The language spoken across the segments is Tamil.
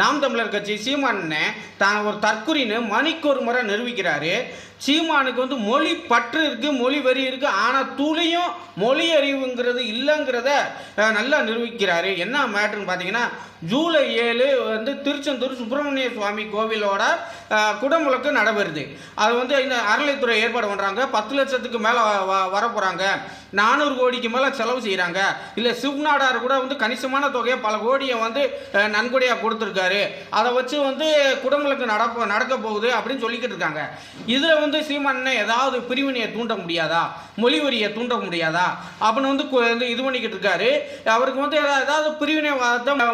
நாம் தமிழர் கட்சி சீமானே தான் ஒரு தற்குறின்னு மணிக்கு ஒரு முறை நிரூபிக்கிறாரு. சீமானுக்கு வந்து மொழி பற்று இருக்கு, மொழி வெறி இருக்கு, ஆனால் துளியும் மொழி அறிவுங்கிறது இல்லைங்கிறத நல்லா நிரூபிக்கிறாரு. என்ன மேட்ருன்னு பார்த்தீங்கன்னா, ஜூலை 7 வந்து திருச்செந்தூர் சுப்பிரமணிய சுவாமி கோவிலோட குடமுழுக்கு நடைபெறுது. அது வந்து இந்த அறநிலைத்துறை ஏற்பாடு பண்ணுறாங்க. 10 லட்சத்துக்கு மேலே வர போகிறாங்க, 400 கோடிக்கு மேலே செலவு செய்கிறாங்க. இல்லை சிவநாடார் கூட வந்து கணிசமான தொகையை பல கோடியை வந்து நன்கொடையாக கொடுத்துருக்காரு. அதை வச்சு வந்து குடமுழுக்கு நடக்க போகுது அப்படின்னு சொல்லிக்கிட்டு இருக்காங்க. இதில் வந்து சீமானே ஏதாவது பிரிவினையை தூண்ட முடியாதா, மொழி வரியை தூண்ட முடியாதா அப்படின்னு வந்து இது பண்ணிக்கிட்டு இருக்காரு. அவருக்கு வந்து ஏதாவது பிரிவினை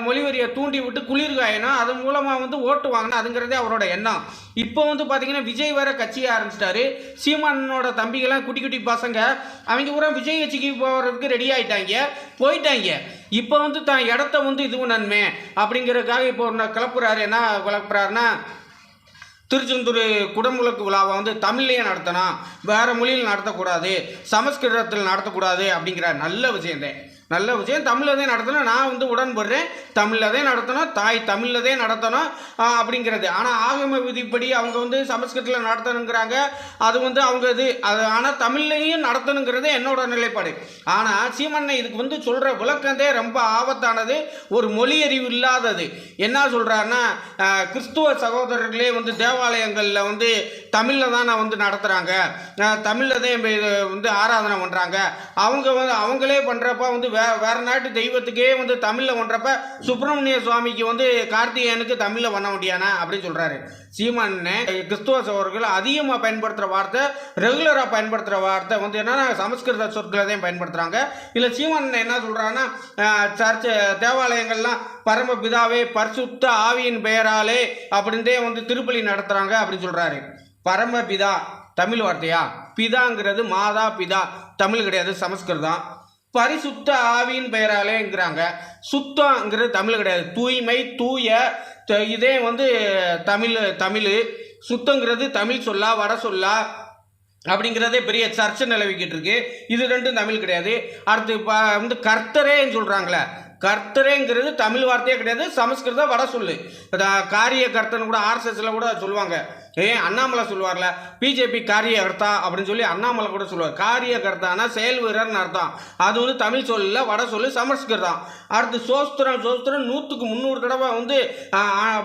மொழி வரியை தூண்டி விட்டு குளிர்காயணும், அதன் மூலமாக வந்து ஓட்டு வாங்கணும், அதுங்கிறதே அவரோட எண்ணம். இப்போ வந்து பார்த்தீங்கன்னா விஜய் வேற கட்சியை ஆரம்பிச்சிட்டாரு. சீமானோட தம்பிகள்லாம் குட்டி குட்டி பசங்க அவங்க கூட விஜய் கட்சிக்கு போகிறதுக்கு ரெடி ஆகிட்டாங்க, போயிட்டாங்க. இப்போ வந்து தான் இடத்த வந்து இதுவும் நன்மை அப்படிங்கிறதுக்காக இப்போ ஒன்று கிளப்புறாரு. என்ன கிளப்புறாருன்னா, திருச்செந்தூர் குடமுழுக்கு விழாவை வந்து தமிழ்லேயே நடத்தணும், வேறு மொழியில் நடத்தக்கூடாது, சமஸ்கிருதத்தில் நடத்தக்கூடாது அப்படிங்கிற நல்ல விஷயந்தேன். நல்ல விஷயம். தமிழில் தான் நடத்தணும், நான் வந்து உடன்படுறேன். தமிழில் தான் நடத்தணும், தாய் தமிழில் தான் நடத்தணும் அப்படிங்கிறது. ஆனால் ஆகம விதிப்படி அவங்க வந்து சமஸ்கிருதத்தில் நடத்தணுங்கிறாங்க. அது வந்து அவங்க இது அது, ஆனால் தமிழ்லையும் நடத்தணுங்கிறது என்னோட நிலைப்பாடு. ஆனால் சீமானே இதுக்கு வந்து சொல்கிற விளக்கந்தே ரொம்ப ஆபத்தானது, ஒரு மொழி அறிவு இல்லாதது. என்ன சொல்கிறாருன்னா, கிறிஸ்துவ சகோதரர்களே வந்து தேவாலயங்களில் வந்து தமிழில் தான் நான் வந்து நடத்துகிறாங்க, தமிழில் தான் வந்து ஆராதனை பண்ணுறாங்க. அவங்களே பண்ணுறப்ப வந்து வேறு நாட்டு தெய்வத்துக்கே வந்து தமிழில் பண்ணுறப்ப சுப்பிரமணிய சுவாமிக்கு வந்து கார்த்திகேயனுக்கு தமிழில் பண்ண முடியானா அப்படின்னு சொல்கிறாரு. சீமானே கிறிஸ்துவ சகோதரர்கள் அதிகமாக பயன்படுத்துகிற வார்த்தை, ரெகுலராக பயன்படுத்துகிற வார்த்தை வந்து என்னன்னா சமஸ்கிருத சொற்களை தான் பயன்படுத்துகிறாங்க. இல்லை சீமானே என்ன சொல்கிறாங்கன்னா, சர்ச்சை தேவாலயங்கள்லாம் பரமபிதாவே பரிசுத்த ஆவியின் பெயராலே அப்படின்றே வந்து திருப்பலி நடத்துகிறாங்க அப்படின்னு சொல்கிறாரு. பரமபிதா தமிழ் வார்த்தையா? பிதாங்கிறது மாதா பிதா, தமிழ் கிடையாது, சமஸ்கிருதம். பரிசுத்த ஆவியின் பெயராலேங்கிறாங்க. சுத்தங்கிறது தமிழ் கிடையாது, தூய்மை, தூய. இதே வந்து தமிழ். சுத்தங்கிறது தமிழ் சொல்லா, வட சொல்லா அப்படிங்கிறதே பெரிய சர்ச்சை நிலவிக்கிட்டு இருக்கு. இது ரெண்டும் தமிழ் கிடையாது. அடுத்து வந்து கர்த்தரேன்னு சொல்கிறாங்களே, கர்த்தரேங்கிறது தமிழ் வார்த்தையே கிடையாது, சமஸ்கிருத வட சொல்லு. காரிய கர்த்தன் கூட ஆர்எஸ்எஸ்ல கூட சொல்லுவாங்க. அண்ணாமலை சொல்லுவார்ல, பிஜேபி காரியகர்த்தா அப்படின்னு சொல்லி அண்ணாமலை கூட சொல்லுவார். காரியகர்த்தானா செயல் வீரர்னு அர்த்தம். அது வந்து தமிழ் சொல்ல, வட சொல்லு, சமஸ்கிருதம். அடுத்து சோஸ்திரம் 100க்கு 300 தடவை வந்து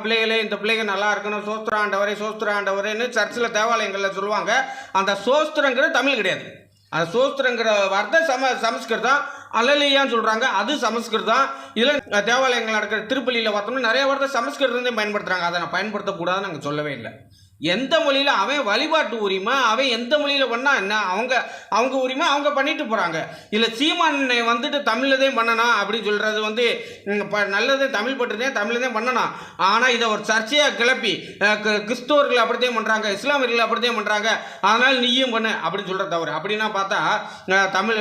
பிள்ளைகளே, இந்த பிள்ளைங்க நல்லா இருக்கணும், சோஸ்திர ஆண்டவரேன்னு சர்ச்சில் தேவாலயங்களில் சொல்லுவாங்க. அந்த சோஸ்திரங்கிறது தமிழ் கிடையாது. அந்த சோஸ்திரங்கிற வார்த்தை சமஸ்கிருதம். அல்லலியான்னு சொல்கிறாங்க, அது சமஸ்கிருதம். இதில் தேவாலயங்கள் நடக்கிற திருப்பலியில் பார்த்தோம்னா நிறைய வார்த்தை சமஸ்கிருதத்தையும் பயன்படுத்துகிறாங்க. அதை நான் பயன்படுத்தக்கூடாதுன்னு நாங்கள் சொல்லவே இல்லை. எந்த மொழியில் அவன் வழிபாட்டு உரிமை, அவன் எந்த மொழியில் பண்ணால் என்ன, அவங்க உரிமை, அவங்க பண்ணிட்டு போகிறாங்க. இல்லை சீமானே வந்துட்டு தமிழ்லதே பண்ணணும் அப்படின்னு சொல்கிறது வந்து நல்லதே, தமிழ் பட்டுதான் தமிழ்லதே பண்ணணும். ஆனால் இதை ஒரு சர்ச்சையாக கிளப்பி கிறிஸ்தவர்கள் அப்படித்தான் பண்ணுறாங்க, இஸ்லாமியர்கள் அப்படித்தான் பண்ணுறாங்க, அதனால் நீயும் பண்ணு அப்படின்னு சொல்கிற தவறு. அப்படின்னா பார்த்தா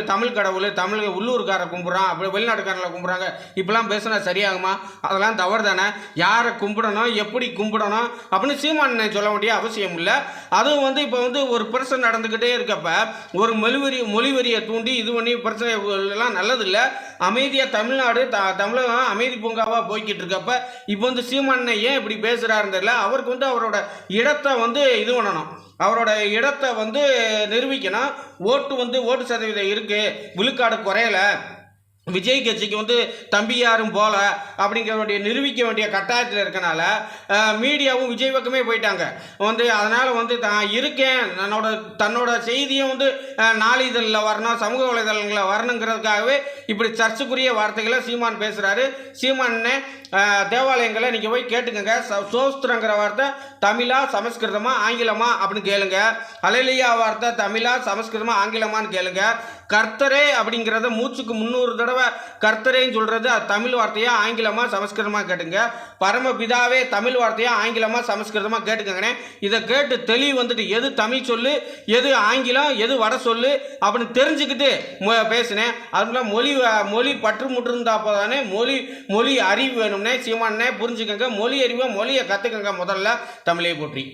தமிழ் கடவுள், தமிழ் உள்ளூர்காரை கும்பிட்றான், அப்படி வெளிநாட்டுக்காரங்களை கும்பிட்றாங்க, இப்படிலாம் பேசுனா சரியாகுமா? அதெல்லாம் தவறு தானே. யாரை கும்பிடணும், எப்படி கும்பிடணும் அப்படின்னு சீமானே சொல்ல வேண்டிய அவசியம் இல்லை. அதுவும் வந்து இப்போ வந்து ஒரு பிரச்சனை நடந்துக்கிட்டே இருக்கப்ப ஒரு மொழிவரியை தூண்டி இது பண்ணி பிரச்சனை எல்லாம் நல்லதில்லை. அமைதியாக தமிழ்நாடு தமிழகம் அமைதி பூங்காவாக போய்கிட்டு இருக்கப்ப இப்போ வந்து சீமானே ஏன் இப்படி பேசுகிறாருன்னு தெரியல. அவருக்கு வந்து அவரோட இடத்தை வந்து இது பண்ணணும், அவரோட இடத்தை வந்து நிரூபிக்கணும். ஓட்டு சதவீதம் இருக்குது, விழுக்காடு குறையலை, விஜய் கட்சிக்கு வந்து தம்பி யாரும் போல அப்படிங்கிற நிரூபிக்க வேண்டிய கட்டாயத்தில் இருக்கனால மீடியாவும் விஜய் பக்கமே போயிட்டாங்க வந்து. அதனால் வந்து தான் இருக்கேன், தன்னோட செய்தியும் வந்து நாளிதழில் வரணும், சமூக வலைதளங்களில் வரணுங்கிறதுக்காகவே இப்படி சர்ச்சைக்குரிய வார்த்தைகளை சீமான் பேசுகிறாரு. சீமானே தேவாலயங்களை நீங்கள் போய் கேட்டுக்கங்க, சோஸ்திரங்கிற வார்த்தை தமிழா சமஸ்கிருதமா ஆங்கிலமா அப்படின்னு கேளுங்க. அல்லேலூயா வார்த்தை தமிழா சமஸ்கிருதமா ஆங்கிலமான்னு கேளுங்க. கர்த்தரே அப்படிங்கிறத மூச்சுக்கு 300 தடவை கர்த்தரேன்னு சொல்கிறது அது தமிழ் வார்த்தையா ஆங்கிலமா சமஸ்கிருதமா கேட்டுங்க. பரமபிதாவே தமிழ் வார்த்தையா ஆங்கிலமா சமஸ்கிருதமா கேட்டுக்கங்கண்ணே. இதை கேட்டு தெளிவு வந்துட்டு எது தமிழ் சொல்லு, எது ஆங்கிலம், எது வட சொல்லு அப்படின்னு தெரிஞ்சுக்கிட்டு பேசினேன். அதுக்குள்ள மொழி பற்று முற்றிருந்தாப்போ தானே மொழி அறிவு வேணும்னே. சீமானே புரிஞ்சுக்கங்க, மொழி அறிவை, மொழியை கற்றுக்கங்க. முதல்ல தமிழை போற்றி.